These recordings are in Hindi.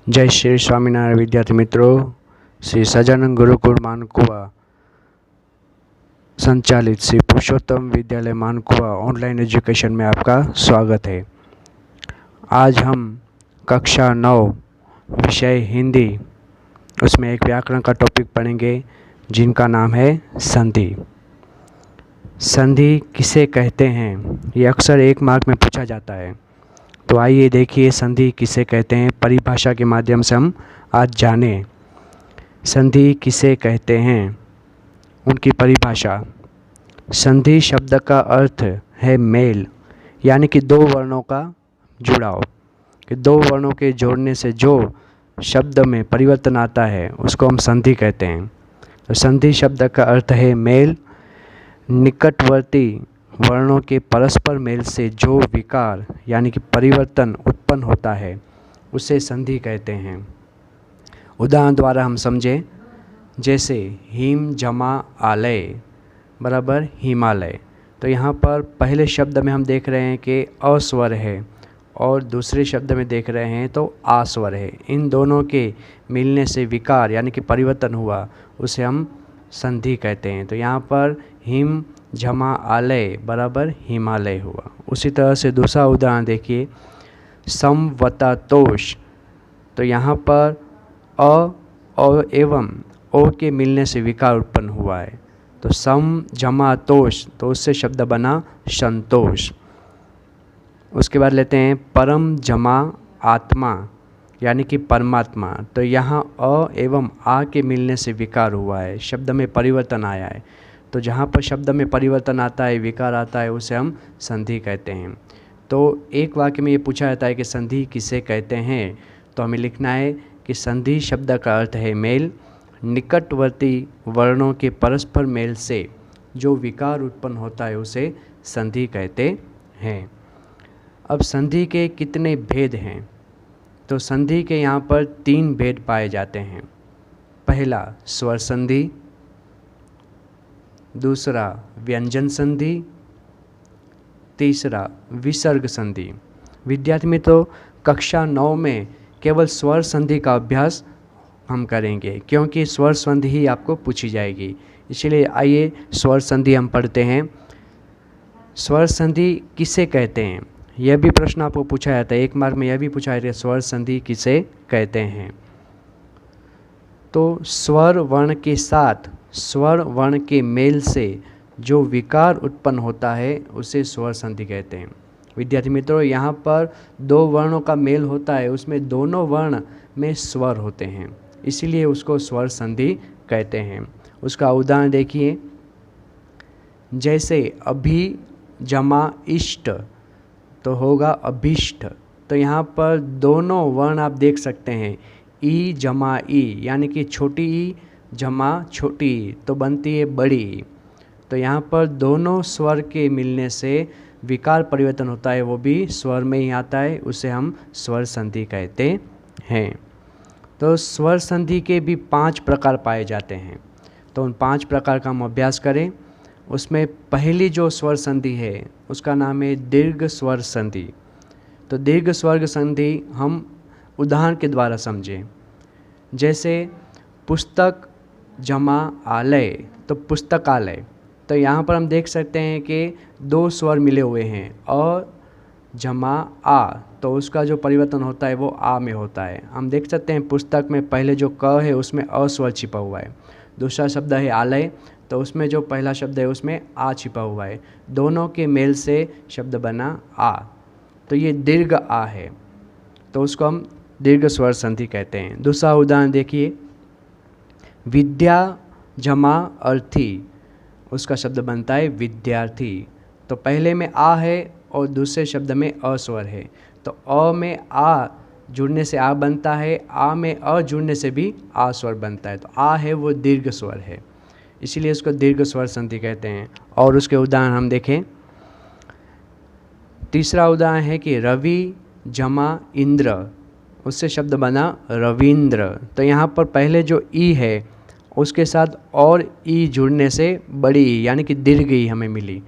जय श्री स्वामीनारायण विद्यार्थी मित्रों। श्री सजानंद गुरुकुल मानकुआ संचालित श्री पुरुषोत्तम विद्यालय मानकुआ ऑनलाइन एजुकेशन में आपका स्वागत है। आज हम कक्षा 9 विषय हिंदी उसमें एक व्याकरण का टॉपिक पढ़ेंगे जिनका नाम है संधि। संधि किसे कहते हैं, ये अक्सर एक मार्क में पूछा जाता है। तो आइए देखिए संधि किसे कहते हैं, परिभाषा के माध्यम से हम आज जानें। संधि किसे कहते हैं, उनकी परिभाषा। संधि शब्द का अर्थ है मेल, यानी कि दो वर्णों का जुड़ाव, कि दो वर्णों के जोड़ने से जो शब्द में परिवर्तन आता है उसको हम संधि कहते हैं। तो संधि शब्द का अर्थ है मेल। निकटवर्ती वर्णों के परस्पर मेल से जो विकार यानी कि परिवर्तन उत्पन्न होता है उसे संधि कहते हैं। उदाहरण द्वारा हम समझें, जैसे हिम जमा आलय बराबर हिमालय। तो यहाँ पर पहले शब्द में हम देख रहे हैं कि अस्वर है और दूसरे शब्द में देख रहे हैं तो आस्वर है। इन दोनों के मिलने से विकार यानी कि परिवर्तन हुआ, उसे हम संधि कहते हैं। तो यहाँ पर हिम जमा आलय बराबर हिमालय हुआ। उसी तरह से दूसरा उदाहरण देखिए, समवततोष। तो यहाँ पर अ और एवं ओ के मिलने से विकार उत्पन्न हुआ है। तो सम जमा तोष, तो उससे शब्द बना संतोष। उसके बाद लेते हैं परम जमा आत्मा यानी कि परमात्मा। तो यहाँ अ एवं आ के मिलने से विकार हुआ है, शब्द में परिवर्तन आया है। तो जहाँ पर शब्द में परिवर्तन आता है, विकार आता है, उसे हम संधि कहते हैं। तो एक वाक्य में ये पूछा जाता है कि संधि किसे कहते हैं, तो हमें लिखना है कि संधि शब्द का अर्थ है मेल। निकटवर्ती वर्णों के परस्पर मेल से जो विकार उत्पन्न होता है उसे संधि कहते हैं। अब संधि के कितने भेद हैं, तो संधि के यहाँ पर 3 भेद पाए जाते हैं। पहला स्वर संधि, दूसरा व्यंजन संधि, तीसरा विसर्ग संधि। विद्यार्थी मित्रों, कक्षा 9 में केवल स्वर संधि का अभ्यास हम करेंगे, क्योंकि स्वर संधि ही आपको पूछी जाएगी। इसलिए आइए स्वर संधि हम पढ़ते हैं। स्वर संधि किसे कहते हैं, यह भी प्रश्न आपको पूछा जाता है। एक मार्क में यह भी पूछा जाता है स्वर संधि किसे कहते हैं। तो स्वर वर्ण के साथ स्वर वर्ण के मेल से जो विकार उत्पन्न होता है उसे स्वर संधि कहते हैं। विद्यार्थी मित्रों, यहाँ पर 2 वर्णों का मेल होता है, उसमें दोनों वर्ण में स्वर होते हैं, इसीलिए उसको स्वर संधि कहते हैं। उसका उदाहरण देखिए, जैसे अभि जमा इष्ट, तो होगा अभिष्ट। तो यहाँ पर दोनों वर्ण आप देख सकते हैं, ई जमा ई यानी कि छोटी ई जमा छोटी ई, तो बनती है बड़ी ई। तो यहाँ पर दोनों स्वर के मिलने से विकार परिवर्तन होता है, वो भी स्वर में ही आता है, उसे हम स्वर संधि कहते हैं। तो स्वर संधि के भी 5 प्रकार पाए जाते हैं। तो उन 5 प्रकार का हम अभ्यास करें। उसमें पहली जो स्वर संधि है उसका नाम है दीर्घ स्वर संधि। तो दीर्घ स्वर संधि हम उदाहरण के द्वारा समझें, जैसे पुस्तक जमा आलय, तो पुस्तकालय। तो यहाँ पर हम देख सकते हैं कि 2 स्वर मिले हुए हैं, अ जमा आ, तो उसका जो परिवर्तन होता है वो आ में होता है। हम देख सकते हैं पुस्तक में पहले जो क है उसमें अ स्वर छिपा हुआ है। दूसरा शब्द है आलय, तो उसमें जो पहला शब्द है उसमें आ छिपा हुआ है। दोनों के मेल से शब्द बना आ, तो ये दीर्घ आ है, तो उसको हम दीर्घ स्वर संधि कहते हैं। दूसरा उदाहरण देखिए, विद्या जमा अर्थी, उसका शब्द बनता है विद्यार्थी। तो पहले में आ है और दूसरे शब्द में अ स्वर है, तो अ में आ जुड़ने से आ बनता है, आ में अ जुड़ने से भी आ स्वर बनता है। तो आ है वो दीर्घ स्वर है, इसीलिए उसको दीर्घ स्वर संधि कहते हैं। और उसके उदाहरण हम देखें। तीसरा उदाहरण है कि रवि जमा इंद्र, उससे शब्द बना रविंद्र। तो यहाँ पर पहले जो ई है उसके साथ और ई जुड़ने से बड़ी ई यानी कि दीर्घ ई हमें मिली,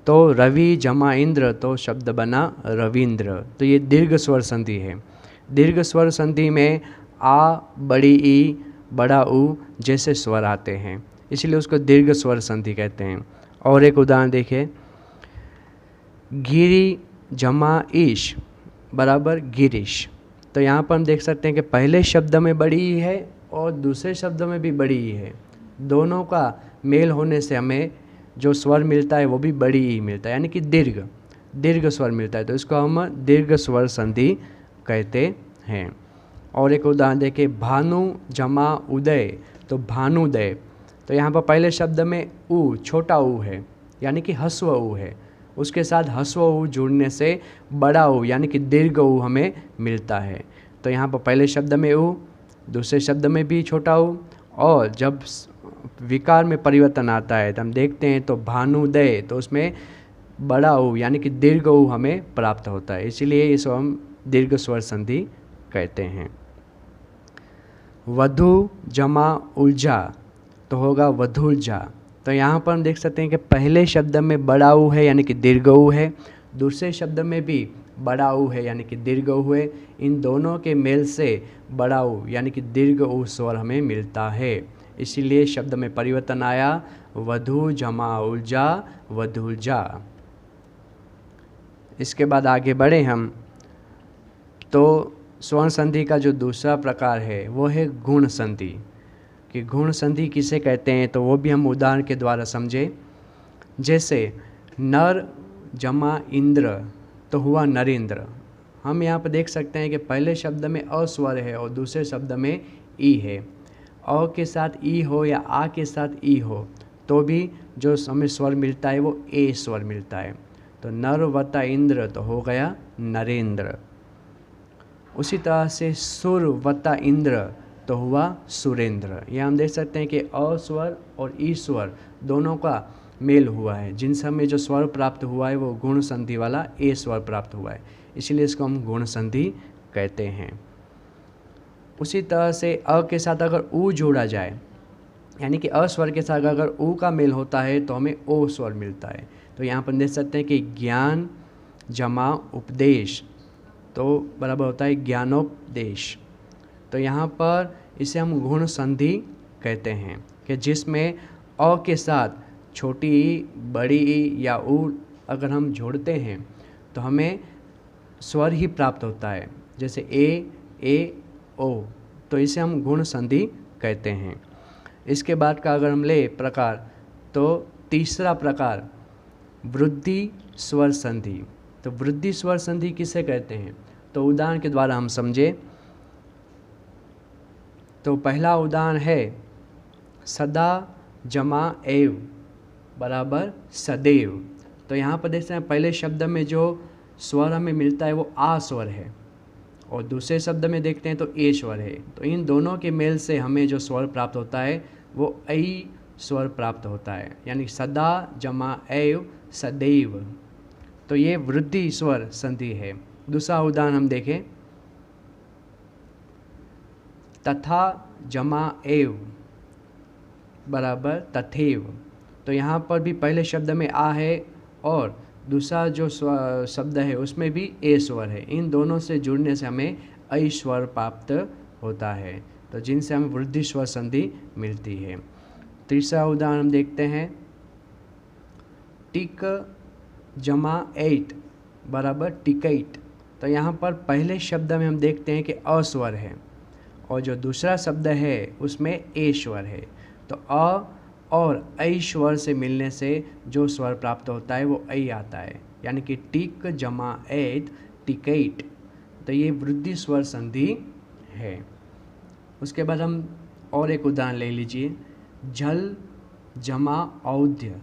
तो रवि जमा इंद्र, तो शब्द बना रविंद्र। तो ये दीर्घ स्वर संधि है। दीर्घ स्वर संधि में आ, बड़ी ई, बड़ा ऊ जैसे स्वर आते हैं, इसलिए उसको दीर्घ स्वर संधि कहते हैं। और एक उदाहरण देखिए, गिरी जमा ईश बराबर गिरीश। तो यहाँ पर हम देख सकते हैं कि पहले शब्द में बड़ी ई है और दूसरे शब्द में भी बड़ी ई है। दोनों का मेल होने से हमें जो स्वर मिलता है वो भी बड़ी ई मिलता है, यानी कि दीर्घ स्वर मिलता है। तो इसको हम दीर्घ स्वर संधि कहते हैं। और एक उदाहरण देखिए, भानु जमा उदय, तो भानुदय। तो यहाँ पर पहले शब्द में ऊ, छोटा ऊ है, यानी कि ह्रस्व ऊ है। उसके साथ ह्रस्व ऊ जुड़ने से बड़ा ऊ यानी कि दीर्घ ऊ हमें मिलता है। तो यहाँ पर पहले शब्द में ऊ, दूसरे शब्द में भी छोटा ऊ, और जब विकार में परिवर्तन आता है तो हम देखते हैं तो भानुदय, तो उसमें बड़ा ऊ यानी कि दीर्घ ऊ हमें प्राप्त होता है, इसीलिए इसको हम दीर्घ स्वर संधि कहते हैं। वधु जमा उलझा, तो होगा वधुलझा। तो यहाँ पर हम देख सकते हैं कि पहले शब्द में बड़ा ऊ है यानी कि दीर्घ ऊ है, दूसरे शब्द में भी बड़ा ऊ है यानी कि दीर्घ ऊ है। इन दोनों के मेल से बड़ा ऊ यानी कि दीर्घ ऊ स्वर हमें मिलता है, इसीलिए शब्द में परिवर्तन आया, वधु जमा उलझा वधुलझा। इसके बाद आगे बढ़े हम, तो स्वर्ण संधि का जो दूसरा प्रकार है वो है गुण संधि। कि गुण संधि किसे कहते हैं तो वो भी हम उदाहरण के द्वारा समझे। जैसे नर जमा इंद्र, तो हुआ नरेंद्र। हम यहाँ पर देख सकते हैं कि पहले शब्द में अ स्वर है और दूसरे शब्द में ई है। अ के साथ ई हो या आ के साथ ई हो तो भी जो हमें स्वर मिलता है वो ए स्वर मिलता है। तो नर वता इंद्र, तो हो गया नरेंद्र। उसी तरह से सुर वता इंद्र, तो हुआ सुरेंद्र। यह हम देख सकते हैं कि अ स्वर और ई स्वर दोनों का मेल हुआ है, जिनसे हमें जो स्वर प्राप्त हुआ है वो गुण संधि वाला ए स्वर प्राप्त हुआ है, इसलिए इसको हम गुण संधि कहते हैं। उसी तरह से अ के साथ अगर ऊ जोड़ा जाए, यानी कि अ स्वर के साथ अगर ऊ का मेल होता है तो हमें ओ स्वर मिलता है। तो यहाँ पर देख सकते हैं कि ज्ञान जमा उपदेश, तो बराबर होता है ज्ञानोपदेश। तो यहाँ पर इसे हम गुण संधि कहते हैं कि जिसमें अ के साथ छोटी ई, बड़ी ई या ऊ अगर हम जोड़ते हैं तो हमें स्वर ही प्राप्त होता है, जैसे ए ओ, तो इसे हम गुण संधि कहते हैं। इसके बाद का अगर हम ले प्रकार, तो तीसरा प्रकार वृद्धि स्वर संधि। तो वृद्धि स्वर संधि किसे कहते हैं तो उदाहरण के द्वारा हम समझे। तो पहला उदाहरण है सदा जमा एव बराबर सदैव। तो यहाँ पर देखते हैं पहले शब्द में जो स्वर हमें मिलता है वो आ स्वर है और दूसरे शब्द में देखते हैं तो ए स्वर है। तो इन दोनों के मेल से हमें जो स्वर प्राप्त होता है वो ऐ स्वर प्राप्त होता है, यानी सदा जमा एव सदैव। तो ये वृद्धि स्वर संधि है। दूसरा उदाहरण हम देखें, तथा जमा एव बराबर तथैव। तो यहाँ पर भी पहले शब्द में आ है और दूसरा जो शब्द है उसमें भी ए स्वर है। इन दोनों से जुड़ने से हमें ऐ स्वर प्राप्त होता है, तो जिनसे हमें वृद्धि स्वर संधि मिलती है। तीसरा उदाहरण हम देखते हैं, टिक जमा एट बराबर टिकैट। तो यहाँ पर पहले शब्द में हम देखते हैं कि अ स्वर है और जो दूसरा शब्द है उसमें ए स्वर है। तो अ और ऐ स्वर से मिलने से जो स्वर प्राप्त होता है वो ऐ आता है, यानी कि टिक जमा एट टिकैट। तो ये वृद्धि स्वर संधि है। उसके बाद हम और एक उदाहरण ले लीजिए, जल जमा औध्य।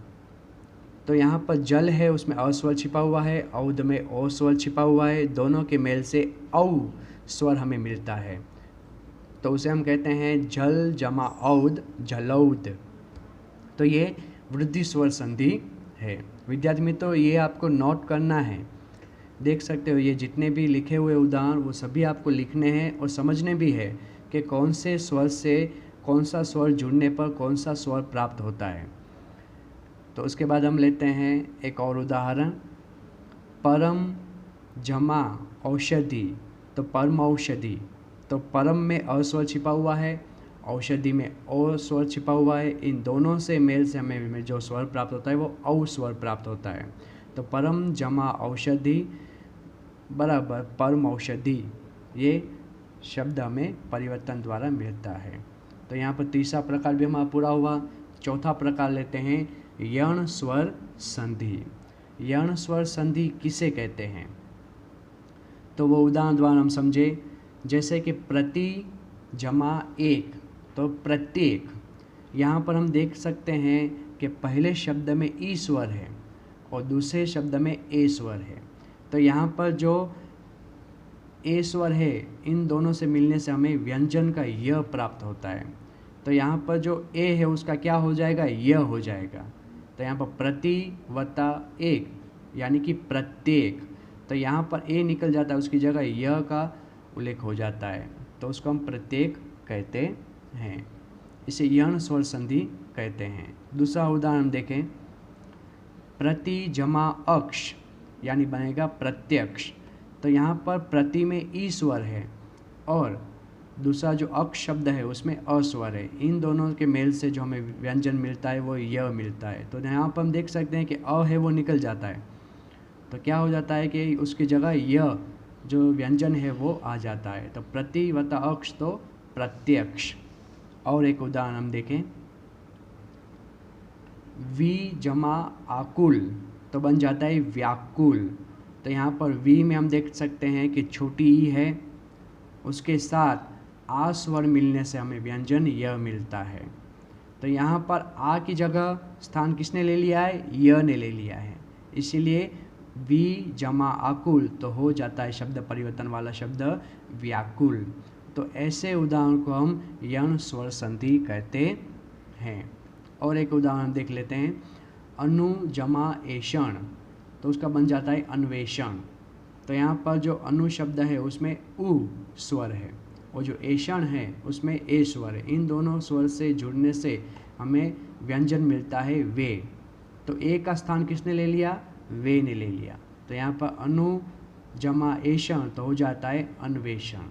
तो यहाँ पर जल है उसमें अ स्वर छिपा हुआ है, औध में ओ स्वर छिपा हुआ है, दोनों के मेल से औ स्वर हमें मिलता है, तो उसे हम कहते हैं जल जमा औध जलौध। तो ये वृद्धि स्वर संधि है। विद्यार्थी मित्रों, ये आपको नोट करना है। देख सकते हो ये जितने भी लिखे हुए उदाहरण वो सभी आपको लिखने हैं और समझने भी है कि कौन से स्वर से कौन सा स्वर जुड़ने पर कौन सा स्वर प्राप्त होता है। तो उसके बाद हम लेते हैं एक और उदाहरण, परम जमा औषधि, तो परम औषधि। तो परम में अ स्वर छिपा हुआ है, औषधि में ओ स्वर छिपा हुआ है। इन दोनों से मेल से हमें जो स्वर प्राप्त होता है वो औ स्वर प्राप्त होता है। तो परम जमा औषधि बराबर परम औषधि, ये शब्द हमें परिवर्तन द्वारा मिलता है। तो यहाँ पर तीसरा प्रकार भी हमारा पूरा हुआ। चौथा प्रकार लेते हैं यण स्वर संधि। यण स्वर संधि किसे कहते हैं, तो वो उदाहरण द्वारा हम समझे। जैसे कि प्रति जमा एक, तो प्रत्येक। यहाँ पर हम देख सकते हैं कि पहले शब्द में ई स्वर है और दूसरे शब्द में ए स्वर है। तो यहाँ पर जो ए स्वर है, इन दोनों से मिलने से हमें व्यंजन का य प्राप्त होता है। तो यहाँ पर जो ए है उसका क्या हो जाएगा, य हो जाएगा। तो यहाँ पर प्रति वत्ता एक यानी कि प्रत्येक। तो यहाँ पर ए निकल जाता है, उसकी जगह य का उल्लेख हो जाता है, तो उसको हम प्रत्येक कहते हैं। इसे यण स्वर संधि कहते हैं। दूसरा उदाहरण देखें, प्रति जमा अक्ष यानी बनेगा प्रत्यक्ष। तो यहाँ पर प्रति में ई स्वर है और दूसरा जो अक्ष शब्द है उसमें अ स्वर है। इन दोनों के मेल से जो हमें व्यंजन मिलता है वो य मिलता है। तो यहाँ पर हम देख सकते हैं कि अ है वो निकल जाता है, तो क्या हो जाता है कि उसकी जगह य जो व्यंजन है वो आ जाता है। तो प्रति वत्ता अक्ष तो प्रत्यक्ष। और एक उदाहरण हम देखें, वी जमा आकुल, तो बन जाता है व्याकुल। तो यहाँ पर वी में हम देख सकते हैं कि छोटी ई है, उसके साथ आ स्वर मिलने से हमें व्यंजन य मिलता है। तो यहाँ पर आ की जगह स्थान किसने ले लिया है, य ने ले लिया है, इसीलिए वी जमा आकुल तो हो जाता है शब्द परिवर्तन वाला शब्द व्याकुल। तो ऐसे उदाहरण को हम यण स्वर संधि कहते हैं। और एक उदाहरण देख लेते हैं, अनु जमा एषण, तो उसका बन जाता है अन्वेषण। तो यहाँ पर जो अनु शब्द है उसमें उ स्वर है और जो एषण है उसमें ए स्वर है। इन दोनों स्वर से जुड़ने से हमें व्यंजन मिलता है वे। तो ए का स्थान किसने ले लिया, वे ने ले लिया। तो यहाँ पर अनु जमा एषण तो हो जाता है अन्वेषण,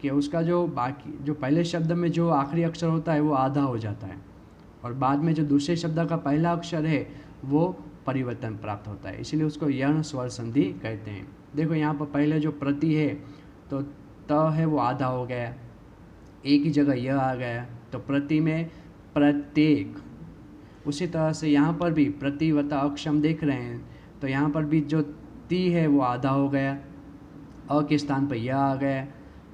कि उसका जो बाकी जो पहले शब्द में जो आखिरी अक्षर होता है वो आधा हो जाता है और बाद में जो दूसरे शब्द का पहला अक्षर है वो परिवर्तन प्राप्त होता है, इसीलिए उसको यण स्वर संधि कहते हैं। देखो यहाँ पर पहले जो प्रति है तो त है वो आधा हो गया, एक ही जगह यह आ गया, तो प्रति में प्रत्येक। उसी तरह से यहाँ पर भी प्रति वत्ता अक्ष हम देख रहे हैं, तो यहाँ पर भी जो ती है वो आधा हो गया, अ के स्थान पर यह आ गया,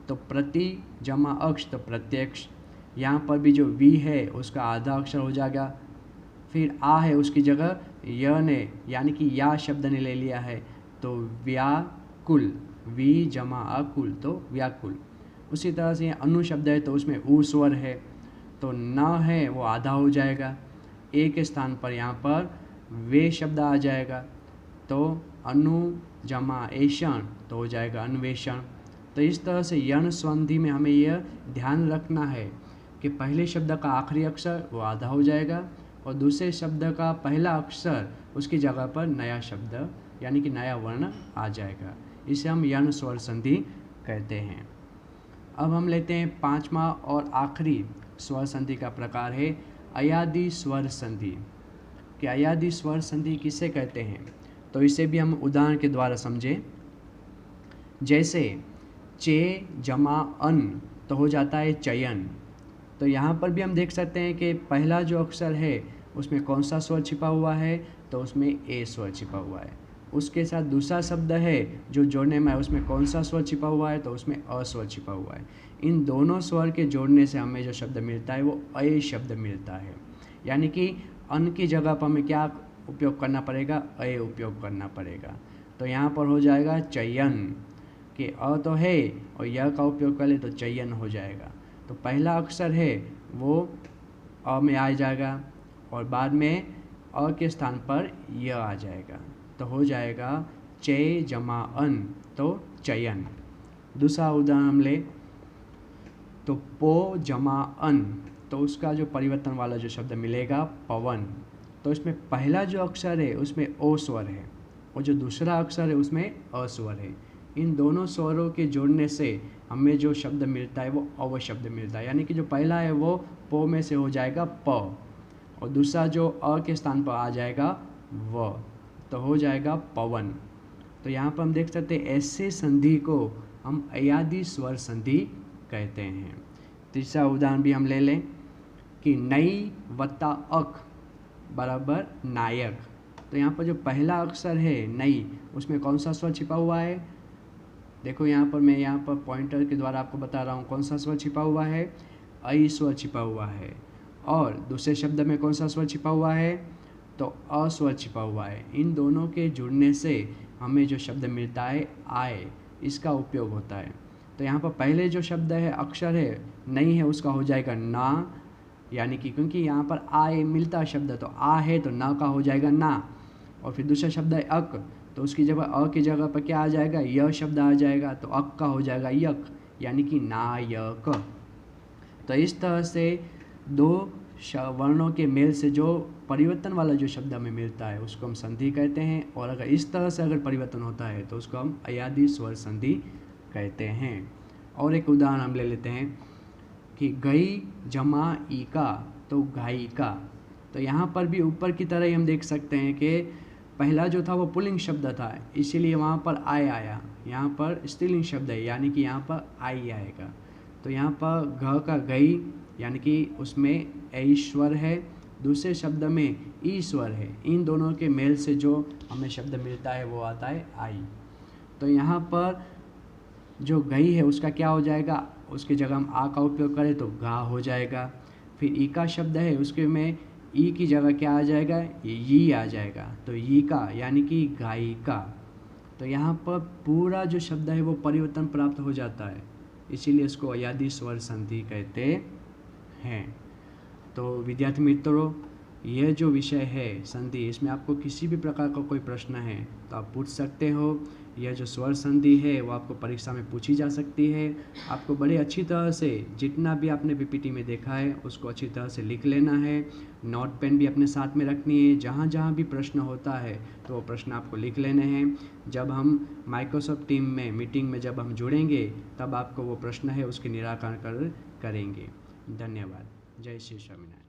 तो प्रति जमा अक्ष तो प्रत्यक्ष। यहाँ पर भी जो वी है उसका आधा अक्षर हो जाएगा, फिर आ है उसकी जगह य ने यानी कि या शब्द ने ले लिया है, तो व्याकुल, वी जमा अकुल तो व्याकुल। उसी तरह से अनु शब्द है तो उसमें उ स्वर है, तो न है वो आधा हो जाएगा, ए के स्थान पर यहाँ पर वे शब्द आ जाएगा, तो अनु जमा एषण तो हो जाएगा अन्वेषण। तो इस तरह से यण संधि में हमें यह ध्यान रखना है कि पहले शब्द का आखिरी अक्षर वो आधा हो जाएगा और दूसरे शब्द का पहला अक्षर उसकी जगह पर नया शब्द यानी कि नया वर्ण आ जाएगा। इसे हम यण स्वर संधि कहते हैं। अब हम लेते हैं पांचवा और आखिरी स्वर संधि का प्रकार है अयादि स्वर संधि। कि अयादि स्वर संधि किसे कहते हैं, तो इसे भी हम उदाहरण के द्वारा समझें। जैसे चे जमा अन तो हो जाता है चयन। तो यहाँ पर भी हम देख सकते हैं कि पहला जो अक्षर है उसमें कौन सा स्वर छिपा हुआ है, तो उसमें ए स्वर छिपा हुआ है। उसके साथ दूसरा शब्द है जो जोड़ने में है उसमें कौन सा स्वर छिपा हुआ है, तो उसमें अ स्वर छिपा हुआ है। इन दोनों स्वर के जोड़ने से हमें जो शब्द मिलता है वो अय शब्द मिलता है, यानी कि अन की जगह पर हमें क्या उपयोग करना पड़ेगा, अय उपयोग करना पड़ेगा। तो यहाँ पर हो जाएगा चयन, कि अ तो है और य का उपयोग करें तो चयन हो जाएगा। तो पहला अक्षर है वो अ में आ जाएगा और बाद में अ के स्थान पर य आ जाएगा, तो हो जाएगा चे जमा अन तो चयन। दूसरा उदाहरण हम ले तो पो जमा अन, तो उसका जो परिवर्तन वाला जो शब्द मिलेगा पवन। तो इसमें पहला जो अक्षर है उसमें ओ स्वर है और जो दूसरा अक्षर है उसमें अ स्वर है। इन दोनों स्वरों के जोड़ने से हमें जो शब्द मिलता है वो अव शब्द मिलता है, यानी कि जो पहला है वो प में से हो जाएगा प, और दूसरा जो अ के स्थान पर आ जाएगा व, तो हो जाएगा पवन। तो यहाँ पर हम देख सकते हैं ऐसे संधि को हम अयादि स्वर संधि कहते हैं। तीसरा उदाहरण भी हम ले लें कि नई वत्ता अक बराबर नायक। तो यहाँ पर जो पहला अक्षर है नई, उसमें कौन सा स्वर छिपा हुआ है? देखो यहाँ पर मैं यहाँ पर पॉइंटर के द्वारा आपको बता रहा हूँ कौन सा स्वर छिपा हुआ है, ऐ स्वर छिपा हुआ है। और दूसरे शब्द में कौन सा स्वर छिपा हुआ है? तो अ स्वर छिपा हुआ है। इन दोनों के जुड़ने से हमें जो शब्द मिलता है आय, इसका उपयोग होता है। तो यहाँ पर पहले जो शब्द है अक्षर है नहीं है, उसका हो जाएगा ना, यानी कि क्योंकि यहाँ पर आय मिलता शब्द, तो आ है तो ना का हो जाएगा ना। और फिर दूसरा शब्द है अक, तो उसकी जगह अ की जगह पर क्या आ जाएगा? य शब्द आ जाएगा, तो अक का हो जाएगा यक, यानी कि नायक। तो इस तरह से दो वर्णों के मेल से जो परिवर्तन वाला जो शब्द हमें मिलता है उसको हम संधि कहते हैं, और अगर इस तरह से अगर परिवर्तन होता है तो उसको हम अयादि स्वर संधि कहते हैं। और एक उदाहरण हम ले लेते हैं कि गई जमा ईका, तो गायिका। तो यहाँ पर भी ऊपर की तरह ही हम देख सकते हैं कि पहला जो था वो पुल्लिंग शब्द था, इसीलिए वहाँ पर आय आया। यहाँ पर स्त्रीलिंग शब्द है, यानी कि यहाँ पर आई आएगा। तो यहाँ पर घ का गई, यानी कि उसमें ऐश्वर है, दूसरे शब्द में ईश्वर है। इन दोनों के मेल से जो हमें शब्द मिलता है वो आता है आई। तो यहाँ पर जो गई है उसका क्या हो जाएगा? उसकी जगह हम आ का उपयोग करें तो गा हो जाएगा। फिर ई का शब्द है, उसके में ई की जगह क्या आ जाएगा? ये आ जाएगा, तो ई का यानी कि गायिका। तो यहाँ पर पूरा जो शब्द है वो परिवर्तन प्राप्त हो जाता है, इसीलिए इसको अयादि स्वर संधि कहते हैं। तो विद्यार्थी मित्रों, यह जो विषय है संधि, इसमें आपको किसी भी प्रकार का कोई प्रश्न है तो आप पूछ सकते हो। यह जो स्वर संधि है वो आपको परीक्षा में पूछी जा सकती है। आपको बड़े अच्छी तरह से जितना भी आपने पीपीटी में देखा है उसको अच्छी तरह से लिख लेना है। नोट पेन भी अपने साथ में रखनी है। जहाँ जहाँ भी प्रश्न होता है तो वो प्रश्न आपको लिख लेने हैं। जब हम माइक्रोसॉफ्ट टीम में मीटिंग में जब हम जुड़ेंगे तब आपको वो प्रश्न है उसके निराकरण करेंगे। धन्यवाद। जय श्री स्वामीनारायण।